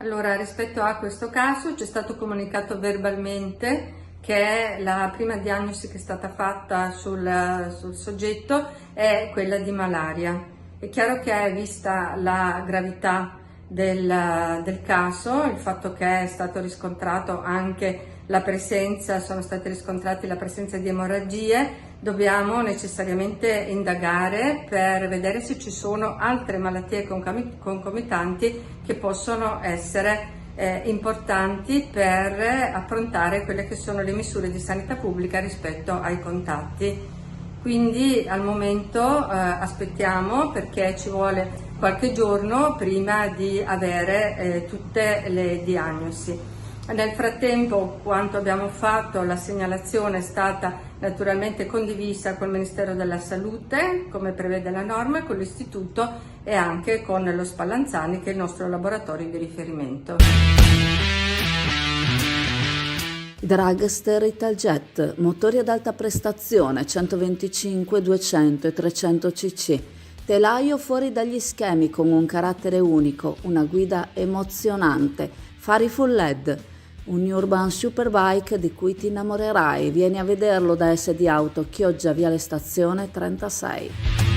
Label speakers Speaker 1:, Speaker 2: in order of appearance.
Speaker 1: Allora, rispetto a questo caso ci è stato comunicato verbalmente che la prima diagnosi che è stata fatta sul soggetto è quella di malaria. È chiaro che, vista la gravità del caso, il fatto che è stato riscontrato anche sono state riscontrate la presenza di emorragie, dobbiamo necessariamente indagare per vedere se ci sono altre malattie concomitanti che possono essere importanti per approntare quelle che sono le misure di sanità pubblica rispetto ai contatti. Quindi al momento aspettiamo, perché ci vuole qualche giorno prima di avere tutte le diagnosi. Nel frattempo, quanto abbiamo fatto, la segnalazione è stata naturalmente condivisa col Ministero della Salute, come prevede la norma, con l'Istituto e anche con lo Spallanzani, che è il nostro laboratorio di riferimento.
Speaker 2: Dragster Italjet, motori ad alta prestazione 125, 200 e 300 cc. Telaio fuori dagli schemi con un carattere unico, una guida emozionante, fari full LED. Un Urban Superbike di cui ti innamorerai. Vieni a vederlo da SD Auto, Chioggia, Viale Stazione 36.